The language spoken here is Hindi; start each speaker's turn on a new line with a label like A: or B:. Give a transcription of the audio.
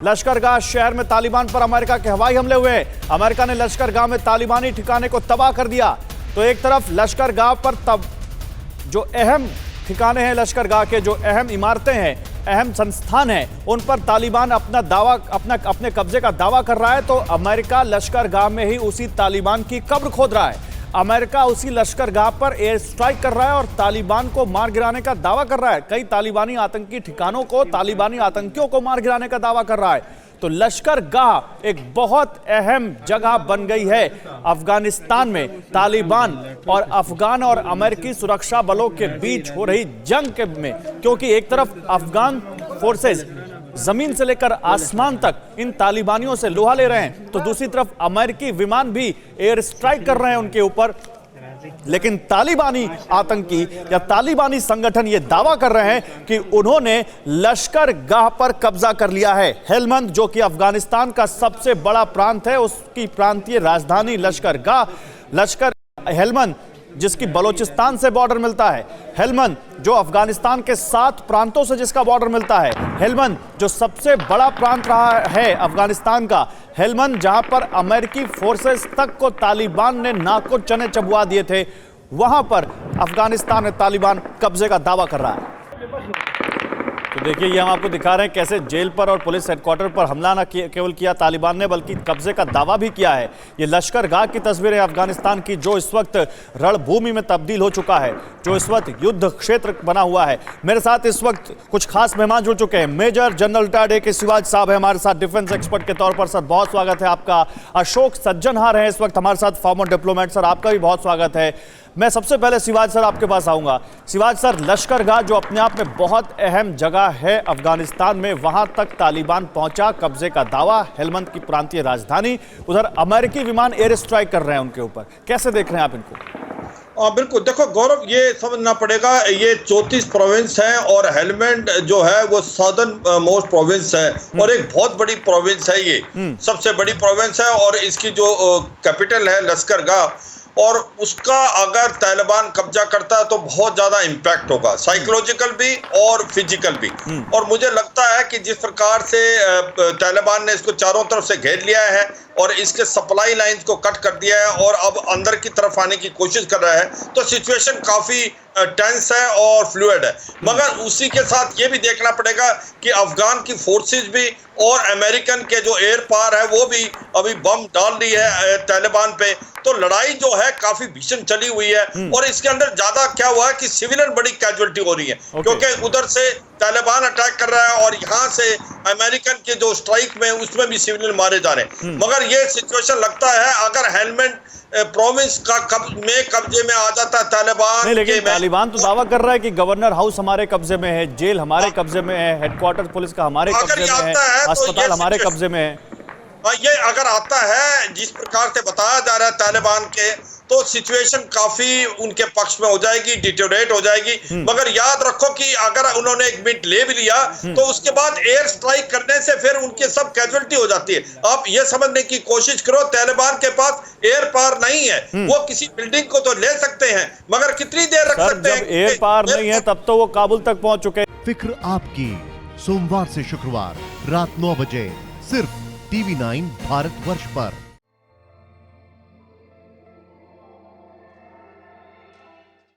A: लश्करगाह शहर में तालिबान पर अमेरिका के हवाई हमले हुए। अमेरिका ने लश्करगाह में तालिबानी ठिकाने को तबाह कर दिया। तो एक तरफ लश्करगाह पर तब जो अहम ठिकाने हैं, लश्करगाह के जो अहम इमारतें हैं, अहम संस्थान हैं, उन पर तालिबान अपने कब्जे का दावा कर रहा है। तो अमेरिका लश्करगाह में ही उसी तालिबान की कब्र खोद रहा है। अमेरिका उसी लश्करगाह पर एयर स्ट्राइक कर रहा है और तालिबान को मार गिराने का दावा कर रहा है। कई तालिबानी आतंकी ठिकानों को, तालिबानी आतंकियों को मार गिराने का दावा कर रहा है। तो लश्करगाह एक बहुत अहम जगह बन गई है अफगानिस्तान में। तालिबान और अफगान और अमेरिकी सुरक्षा बलों के बीच हो रही जंग में, क्योंकि एक तरफ अफगान फोर्सेस जमीन से लेकर आसमान तक इन तालिबानियों से लोहा ले रहे हैं, तो दूसरी तरफ अमेरिकी विमान भी एयर स्ट्राइक कर रहे हैं उनके ऊपर। लेकिन तालिबानी आतंकी या तालिबानी संगठन ये दावा कर रहे हैं कि उन्होंने लश्करगाह पर कब्जा कर लिया है। हेलमंद, जो कि अफगानिस्तान का सबसे बड़ा प्रांत है, उसकी प्रांतीय राजधानी लश्कर हेलमंद, जिसकी बलोचिस्तान से बॉर्डर मिलता है। हेलमंद जो अफगानिस्तान के 7 प्रांतों से जिसका बॉर्डर मिलता है। हेलमंद जो सबसे बड़ा प्रांत रहा है अफगानिस्तान का। हेलमंद जहां पर अमेरिकी फोर्सेस तक को तालिबान ने नाक को चने चबवा दिए थे, वहां पर अफगानिस्तान में तालिबान कब्जे का दावा कर रहा है। तो देखिए, ये हम आपको दिखा रहे हैं कैसे जेल पर और पुलिस हेडक्वार्टर पर हमला न केवल किया तालिबान ने, बल्कि कब्जे का दावा भी किया है। ये लश्करगाह की तस्वीरें अफगानिस्तान की, जो इस वक्त रणभूमि में तब्दील हो चुका है, जो इस वक्त युद्ध क्षेत्र बना हुआ है। मेरे साथ इस वक्त कुछ खास मेहमान जुड़ चुके हैं। मेजर जनरल रिटायर्ड ए के शिवाज साहब है हमारे साथ डिफेंस एक्सपर्ट के तौर पर। सर, बहुत स्वागत है आपका। अशोक सज्जनहार है इस वक्त हमारे साथ, फॉर्मर डिप्लोमेट। सर, आपका भी बहुत स्वागत है। मैं सबसे पहले शिवाज सर आपके पास आऊंगा। शिवाज सर, लश्करगाह जो अपने आप में बहुत अहम जगह है अफगानिस्तान में, वहां तक तालिबान पहुंचा, कब्जे का दावा, हेलमंद की प्रांतीय राजधानी, उधर अमेरिकी विमान एयर स्ट्राइक कर रहे हैं उनके ऊपर। कैसे देख रहे हैं आप इनको?
B: बिल्कुल, देखो गौरव, ये समझना पड़ेगा, ये 34 प्रोविंस है और हेलमंड जो है वो सदर्न मोस्ट प्रोविंस है और एक बहुत बड़ी प्रोविंस है। ये सबसे बड़ी प्रोविंस है और इसकी जो कैपिटल है लश्करगाह, और उसका अगर तालिबान कब्जा करता है तो बहुत ज्यादा इम्पैक्ट होगा, साइकोलॉजिकल भी और फिजिकल भी। और मुझे लगता है कि जिस प्रकार से तालिबान ने इसको चारों तरफ से घेर लिया है और इसके सप्लाई लाइंस को कट कर दिया है और अब अंदर की तरफ आने की कोशिश कर रहा है, तो सिचुएशन काफी टेंस है और फ्लूइड है। मगर उसी के साथ ये भी देखना पड़ेगा कि अफगान की फोर्सेस भी और अमेरिकन के जो एयर पावर है वो भी अभी बम डाल रही है तालिबान पे। तो लड़ाई जो है काफी भीषण चली हुई है और इसके अंदर ज्यादा क्या हुआ है कि सिविलियन बड़ी कैजुअलिटी हो रही है, क्योंकि उधर से तालिबान अटैक कर रहा है और यहाँ से अमेरिकन के जो स्ट्राइक में उसमें भी सिविलियन मारे जा रहे हैं। मगर ये सिचुएशन लगता है अगर हेलमंड प्रोविंस का कब्जे में आ जाता है तालिबान,
A: लेकिन तालिबान तो दावा कर रहा है कि गवर्नर हाउस हमारे कब्जे में है, जेल हमारे कब्जे में है, हेडक्वार्टर पुलिस का हमारे कब्जे में है, अस्पताल हमारे कब्जे में है।
B: ये अगर आता है जिस प्रकार से बताया जा रहा है तालिबान के, तो सिचुएशन काफी उनके पक्ष में हो जाएगी, डिटेरियोरेट हो जाएगी। मगर याद रखो कि अगर उन्होंने एक मिनट ले भी लिया तो उसके बाद एयर स्ट्राइक करने से फिर उनके सब कैजुअलिटी हो जाती है। आप ये समझने की कोशिश करो, तालिबान के पास एयर पावर नहीं है, वो किसी बिल्डिंग को तो ले सकते हैं मगर कितनी देर रख सकते हैं?
A: जब एयर पावर नहीं है तब तो वो काबुल तक पहुंच चुके।
C: फिक्र आपकी, सोमवार से शुक्रवार रात 9 बजे सिर्फ TV9 भारतवर्ष पर।